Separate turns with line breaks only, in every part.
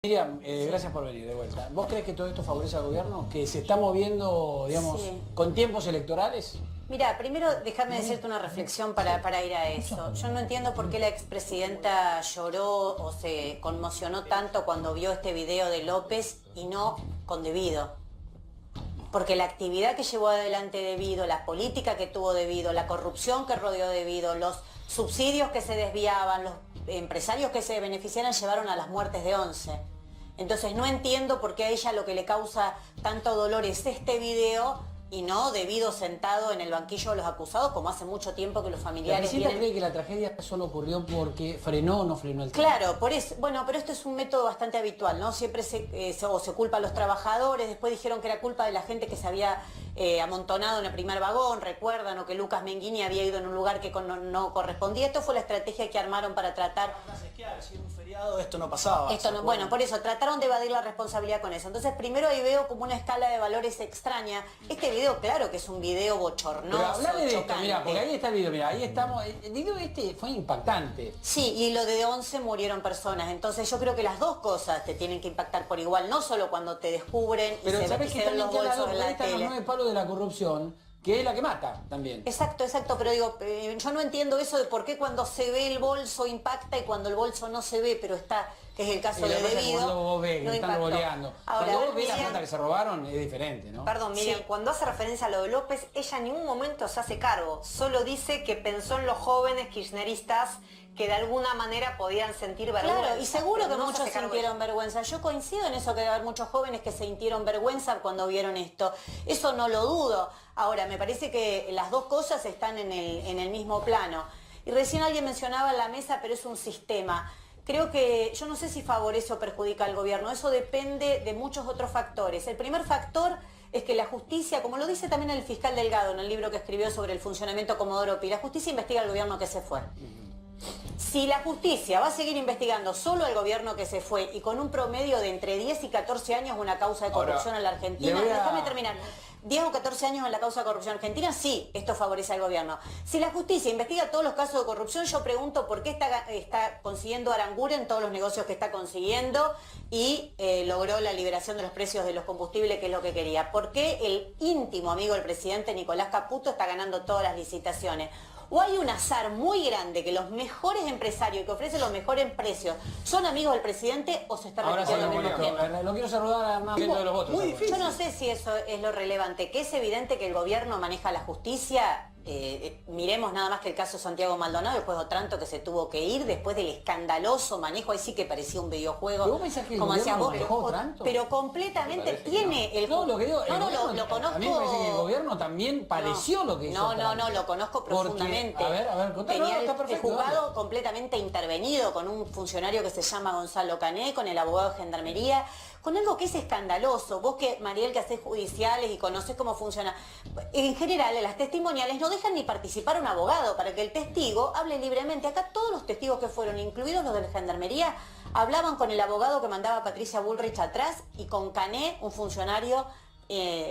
Miriam, gracias por venir de vuelta. ¿Vos crees que todo esto favorece al gobierno? ¿Que se está moviendo, digamos, con tiempos electorales?
Mira, primero déjame decirte una reflexión para ir a eso. Yo no entiendo por qué la expresidenta lloró o se conmocionó tanto cuando vio este video de López y no con Debido. Porque la actividad que llevó adelante Debido, la política que tuvo Debido, la corrupción que rodeó Debido, los subsidios que se desviaban, los empresarios que se beneficiaran llevaron a las muertes de 11. Entonces no entiendo por qué a ella lo que le causa tanto dolor es este video y no Debido sentado en el banquillo de los acusados, como hace mucho tiempo que los familiares...
¿La presidenta cree que la tragedia solo ocurrió porque frenó o no frenó el tren?
Claro, por eso, bueno, pero esto es un método bastante habitual, ¿no? Siempre se culpa a los trabajadores, después dijeron que era culpa de la gente que se había amontonado en el primer vagón, recuerdan, o que Lucas Menghini había ido en un lugar que no correspondía. Esto fue la estrategia que armaron para tratar...
Si era un feriado, esto no pasaba.
Esto no, bueno, por eso, trataron de evadir la responsabilidad con eso. Entonces, primero ahí veo como una escala de valores extraña. Este video, claro que es un video bochornoso,
pero hablale de
chocante.
esto, mirá, porque ahí está el video, mirá, ahí estamos. El video este fue impactante.
Sí, y lo de 11 murieron personas. Entonces yo creo que las dos cosas te tienen que impactar por igual, no solo cuando te descubren
Pero
y
sabés
se
que
ven
también
los
te
bolsos en la
están los
tele.
9 palos de la corrupción, que es la que mata también.
Exacto, pero digo, yo no entiendo eso de por qué cuando se ve el bolso impacta y cuando el bolso no se ve, pero está, que es el caso de Debido,
cuando vos ves que
no
están
impactó.
boleando.
Ahora,
Cuando vos ves la
Miriam,
plata que se robaron es diferente, ¿no?
Perdón, Miriam,
Sí.
cuando hace referencia a lo de López, ella en ningún momento se hace cargo. Solo dice que pensó en los jóvenes kirchneristas que de alguna manera podían sentir vergüenza.
Claro, y seguro
pero
que
no se
muchos
hace cargo
sintieron
ella.
vergüenza. Yo coincido en eso, que debe haber muchos jóvenes que sintieron vergüenza cuando vieron esto. Eso no lo dudo. Ahora, me parece que las dos cosas están en el mismo plano. Y recién alguien mencionaba la mesa, pero es un sistema. Creo que, yo no sé si favorece o perjudica al gobierno. Eso depende de muchos otros factores. El primer factor es que la justicia, como lo dice también el fiscal Delgado en el libro que escribió sobre el funcionamiento Comodoro Pi, la justicia investiga al gobierno que se fue. Si la justicia va a seguir investigando solo al gobierno que se fue y con un promedio de entre 10 y 14 años una causa de corrupción en la Argentina, déjame terminar, 10 o 14 años en la causa de corrupción argentina, sí, esto favorece al gobierno. Si la justicia investiga todos los casos de corrupción, yo pregunto por qué está consiguiendo Aranguren todos los negocios que está consiguiendo y logró la liberación de los precios de los combustibles, que es lo que quería. ¿Por qué el íntimo amigo del presidente, Nicolás Caputo, está ganando todas las licitaciones? O hay un azar muy grande que los mejores empresarios que ofrecen los mejores precios son amigos del presidente, o se está repitiendo el mismo esquema.
Lo quiero saludar a Hernán de los votos.
Muy difícil.
Yo no sé si eso es lo relevante, que es evidente que el gobierno maneja la justicia. Miremos nada más que el caso Santiago Maldonado, después de Otranto, que se tuvo que ir después del escandaloso manejo, ahí sí que parecía un videojuego.
¿Pero vos pensás que el
como
gobierno
decías vos,
manejó Otranto?
pero completamente tiene el...
No, lo que digo,
lo conozco...
a mí me parece que el gobierno también pareció lo que hizo.
No, lo conozco profundamente.
A ver, contá,
tenía
está
el
perfecto,
juzgado
dale.
completamente intervenido con un funcionario que se llama Gonzalo Cané, con el abogado de Gendarmería, con algo que es escandaloso. Vos que, Mariel, que hacés judiciales y conocés cómo funciona. En general, en las testimoniales no dejan ni participar un abogado para que el testigo hable libremente. Acá todos los testigos que fueron, incluidos los de la Gendarmería, hablaban con el abogado que mandaba a Patricia Bullrich atrás y con Cané, un funcionario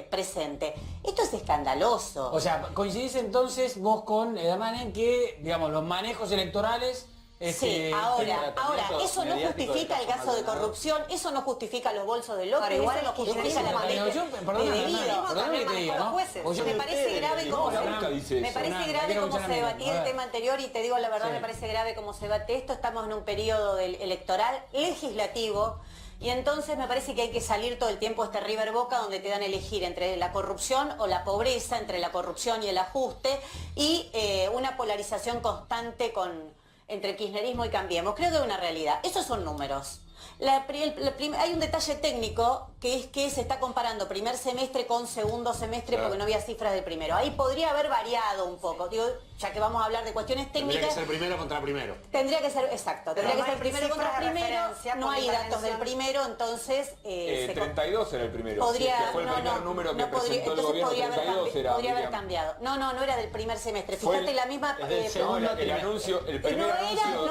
presente. Esto es escandaloso.
O sea, coincidís entonces vos con Hernán en que, digamos, los manejos electorales...
Sí, ahora, eso no justifica el caso de corrupción, eso no justifica los bolsos de López,
Ahora, igual
eso no
los
justifica la
kirchneristas
manejo de Debido.
Perdóname que te diga, ¿no?
Me parece grave como
Hernán,
se debatía el tema anterior, y te digo la verdad,
Sí.
me parece grave cómo se debate esto. Estamos en un periodo electoral legislativo. Y entonces me parece que hay que salir todo el tiempo este River Boca, donde te dan a elegir entre la corrupción o la pobreza, entre la corrupción y el ajuste, y una polarización constante entre kirchnerismo y Cambiemos. Creo que es una realidad. Esos son números. Hay un detalle técnico, que es que se está comparando primer semestre con segundo semestre, porque no había cifras del primero. Ahí podría haber variado un poco. Digo, ya que vamos a hablar de cuestiones técnicas...
Tendría que ser primero contra primero.
Tendría que ser, exacto, tendría que ser primero contra primero, no hay datos del
hipertensión.
primero, entonces...
32 era el primero.
Podría,
que fue el primer número que presentó el gobierno, 32 era,
podría haber
Miriam.
cambiado. No era del primer semestre.
Fue
Fíjate la misma...
el anuncio, el primer anuncio...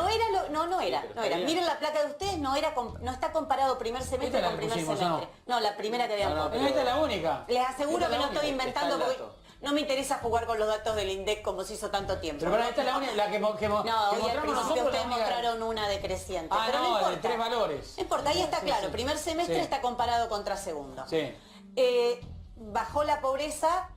No era. Miren la placa de ustedes, no está comparado primer semestre
¿Esta es la
con
que
primer
pusimos,
semestre. No, la primera que habíamos puesto.
Esta es la única.
Les aseguro
Esta
que
es
no
la
estoy
única.
inventando,
Está el
porque...
dato.
no me interesa jugar con los datos del INDEC como se hizo tanto tiempo.
Pero para esta es la única, la que
No, hoy al
mostramos
principio
nosotros.
ustedes mostraron una decreciente.
Ah,
pero
no,
importa.
de 3 valores.
No importa, ahí está claro.
Sí.
Primer semestre
Sí.
está comparado contra segundo.
Sí.
Bajó la pobreza,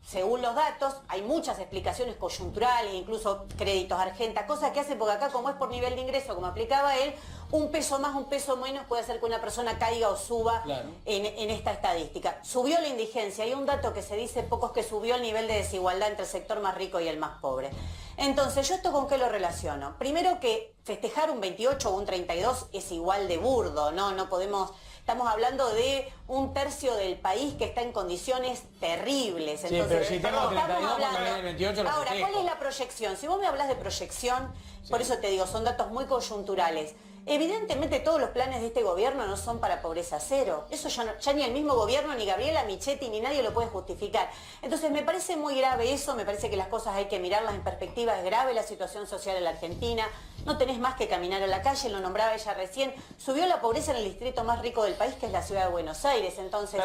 según los datos, hay muchas explicaciones coyunturales, incluso créditos Argenta, cosas que hacen, porque acá como es por nivel de ingreso, como aplicaba él, un peso más, un peso menos puede hacer que una persona caiga o suba
Claro.
en esta estadística. Subió la indigencia, hay un dato que se dice pocos que subió el nivel de desigualdad entre el sector más rico y el más pobre. Entonces, ¿yo esto con qué lo relaciono? Primero que festejar un 28 o un 32 es igual de burdo, no podemos... Estamos hablando de un tercio del país que está en condiciones terribles.
Sí,
Entonces,
pero si tengo 32 cuando
hablando...
viene el 28 lo
Ahora,
festejo.
¿cuál es la proyección? Si vos me hablas de proyección, por eso te digo, son datos muy coyunturales. Evidentemente todos los planes de este gobierno no son para pobreza cero. Eso ya ni el mismo gobierno, ni Gabriela Michetti, ni nadie lo puede justificar. Entonces me parece muy grave eso, me parece que las cosas hay que mirarlas en perspectiva. Es grave la situación social en la Argentina. No tenés más que caminar a la calle, lo nombraba ella recién. Subió la pobreza en el distrito más rico del país, que es la ciudad de Buenos Aires. Entonces,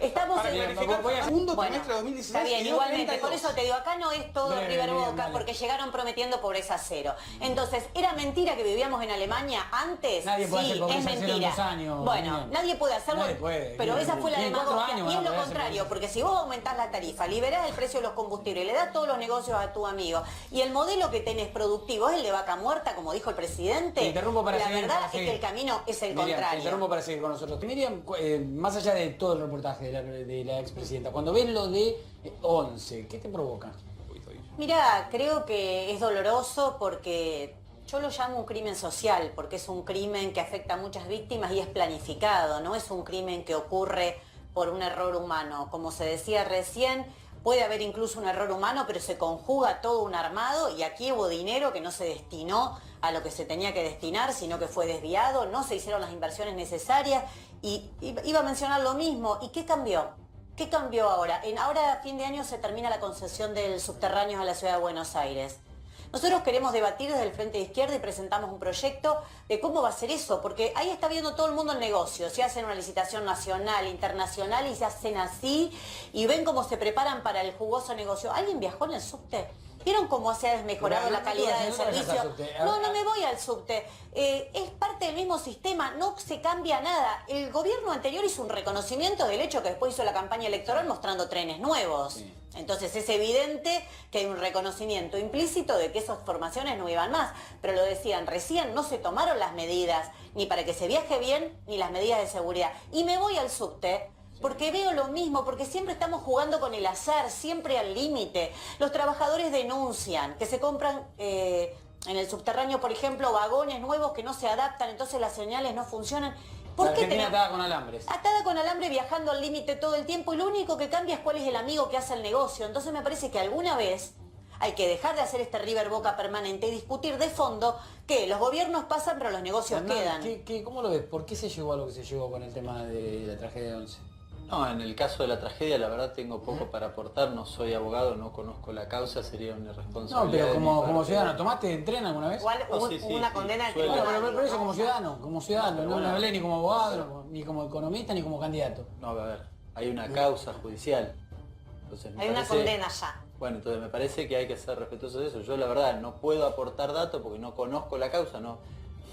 estamos
para
en...
clarificar, segundo trimestre de 2016.
Está bien,
y
igualmente,
32.
por eso te digo, acá no es todo River Boca,
vale.
porque llegaron prometiendo pobreza cero. Entonces, ¿era mentira que vivíamos en Alemania antes?
Nadie puede hacer
Sí,
pobreza
es
cero en
mentira.
2 años.
Bueno,
Daniel.
nadie puede hacerlo,
Nadie puede.
pero esa fue la
Ni en 4
demagogia.
años
Y
van a
es lo
poder hacer
contrario,
pobreza.
porque si vos aumentás la tarifa, liberás el precio de los combustibles, le das todos los negocios a tu amigo, y el modelo que tenés productivo es el de vaca muerta, como dijo el presidente,
Te interrumpo para
la
seguir,
verdad
para
es
seguir.
que el camino es el
Miriam, te
contrario.
interrumpo para seguir con nosotros. Miriam, más allá de todo el reportaje de la expresidenta, cuando ves lo de 11, ¿qué te provoca?
Mira, creo que es doloroso porque yo lo llamo un crimen social, porque es un crimen que afecta a muchas víctimas y es planificado, no es un crimen que ocurre por un error humano. Como se decía recién, puede haber incluso un error humano, pero se conjuga todo un armado y aquí hubo dinero que no se destinó a lo que se tenía que destinar, sino que fue desviado, no se hicieron las inversiones necesarias y iba a mencionar lo mismo. ¿Y qué cambió? ¿Qué cambió ahora? Ahora a fin de año se termina la concesión del subterráneo a la ciudad de Buenos Aires. Nosotros queremos debatir desde el Frente de Izquierda y presentamos un proyecto de cómo va a ser eso, porque ahí está viendo todo el mundo el negocio, se hacen una licitación nacional, internacional y se hacen así y ven cómo se preparan para el jugoso negocio. ¿Alguien viajó en el subte? ¿Vieron cómo se ha desmejorado
Pero
la calidad del
no te vayas al
servicio?
subte.
No me voy al subte. Es parte del mismo sistema, no se cambia nada. El gobierno anterior hizo un reconocimiento del hecho que después hizo la campaña electoral mostrando trenes nuevos.
Sí.
Entonces es evidente que hay un reconocimiento implícito de que esas formaciones no iban más. Pero lo decían recién, no se tomaron las medidas ni para que se viaje bien ni las medidas de seguridad. Y me voy al subte porque veo lo mismo, porque siempre estamos jugando con el azar, siempre al límite. Los trabajadores denuncian que se compran en el subterráneo, por ejemplo, vagones nuevos que no se adaptan, entonces las señales no funcionan.
La Argentina atada con alambres.
Atada con alambre, viajando al límite todo el tiempo y lo único que cambia es cuál es el amigo que hace el negocio. Entonces me parece que alguna vez hay que dejar de hacer este River Boca permanente y discutir de fondo que los gobiernos pasan pero los negocios
Hernán,
quedan.
¿cómo lo ves? ¿Por qué se llegó a lo que se llegó con el tema de la tragedia de 11?
No, en el caso de la tragedia la verdad tengo poco para aportar, no soy abogado, no conozco la causa, sería una irresponsabilidad.
No, pero
de mi
como
parte.
ciudadano, ¿tomaste tren alguna vez?
Igual
No,
hubo
sí,
una
sí,
condena del
suele.
Bueno,
tribunal.
pero eso como ciudadano,
Pero
no
bueno.
hablé ni como abogado, ni como economista, ni como candidato.
No, a ver, hay una causa judicial. Entonces, me
Hay una
parece-
condena ya.
Bueno, entonces me parece que hay que ser respetuoso de eso. Yo la verdad no puedo aportar datos porque no conozco la causa, no.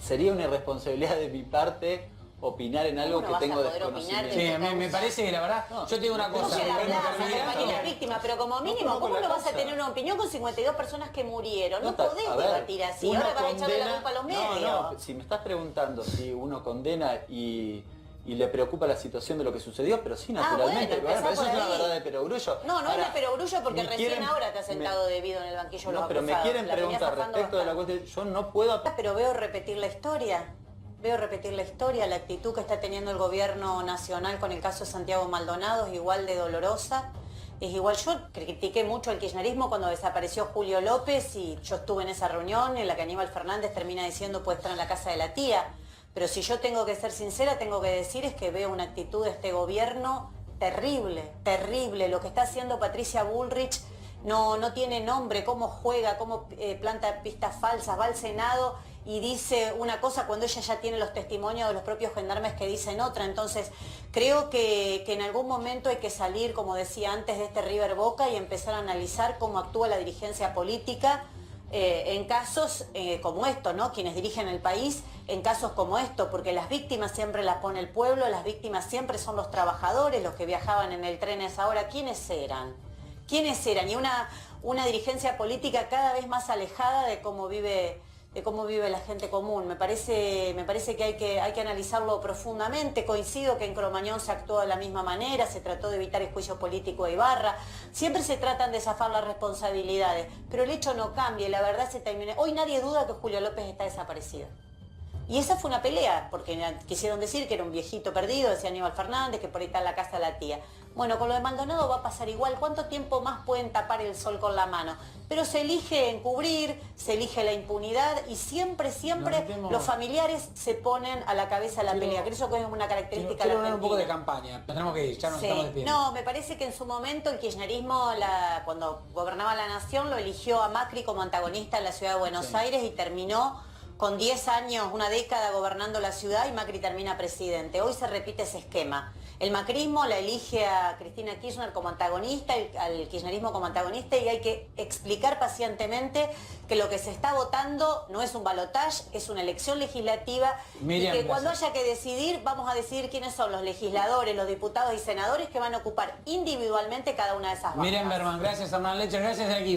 Sería una irresponsabilidad de mi parte opinar en algo
¿Cómo no
que
vas a
tengo
poder opinar
desconocimiento.
de
Sí, me
causa?
parece que la verdad,
No.
yo te digo una
No
cosa.
se la
Bueno,
hablas,
pero
acompañar a la víctima, pero como mínimo,
conozco
¿cómo
la
no vas a
causa.
tener una opinión con 52 personas que murieron? No podés
a ver,
debatir así,
uno
ahora vas a echarle la
condena-
culpa a los medios.
No, si me estás preguntando si uno condena y le preocupa la situación de lo que sucedió, pero sí, naturalmente.
bueno, empezá
pero eso
por
es una
ahí.
verdad de perogrullo.
No, no es
Ahora,
de perogrullo porque
me
recién
quieren-
ahora te has sentado
me-
debido en el banquillo de los
No, pero me
acusados.
quieren
La venías
preguntar
zafando
respecto de la
bastante.
cuestión, yo no puedo...
Pero veo repetir la historia. Veo repetir la historia, la actitud que está teniendo el gobierno nacional con el caso de Santiago Maldonado es igual de dolorosa. Es igual, yo critiqué mucho el kirchnerismo cuando desapareció Julio López y yo estuve en esa reunión en la que Aníbal Fernández termina diciendo puede estar en la casa de la tía. Pero si yo tengo que ser sincera, tengo que decir es que veo una actitud de este gobierno terrible, terrible. Lo que está haciendo Patricia Bullrich no tiene nombre, cómo juega, cómo planta pistas falsas, va al Senado y dice una cosa cuando ella ya tiene los testimonios de los propios gendarmes que dicen otra. Entonces, creo que en algún momento hay que salir, como decía antes, de este River Boca y empezar a analizar cómo actúa la dirigencia política en casos como esto, ¿no? Quienes dirigen el país en casos como esto, porque las víctimas siempre las pone el pueblo, las víctimas siempre son los trabajadores, los que viajaban en el tren esa hora. ¿Quiénes eran? ¿Quiénes eran? Y una dirigencia política cada vez más alejada de cómo vive la gente común. Me parece que hay que analizarlo profundamente. Coincido que en Cromañón se actuó de la misma manera, se trató de evitar el juicio político de Ibarra. Siempre se tratan de zafar las responsabilidades, pero el hecho no cambia y la verdad se termina. Hoy nadie duda que Julio López está desaparecido. Y esa fue una pelea, porque quisieron decir que era un viejito perdido, decía Aníbal Fernández, que por ahí está en la casa de la tía. Bueno, con lo de Maldonado va a pasar igual. ¿Cuánto tiempo más pueden tapar el sol con la mano? Pero se elige encubrir, se elige la impunidad y siempre los familiares se ponen a la cabeza de la pelea. Creo que es una característica de la Argentina.
Un poco de campaña. Nos tenemos que ir, ya nos estamos despidiendo.
No, me parece que en su momento el kirchnerismo, cuando gobernaba la nación, lo eligió a Macri como antagonista en la ciudad de Buenos Aires y terminó con 10 años, una década gobernando la ciudad y Macri termina presidente. Hoy se repite ese esquema. El macrismo la elige a Cristina Kirchner como antagonista, al kirchnerismo como antagonista, y hay que explicar pacientemente que lo que se está votando no es un balotaje, es una elección legislativa.
Miriam,
y que cuando haya que decidir, vamos a decidir quiénes son los legisladores, los diputados y senadores que van a ocupar individualmente cada una de esas bancas.
Miriam Berman, gracias Hernán Lecher, gracias al equipo.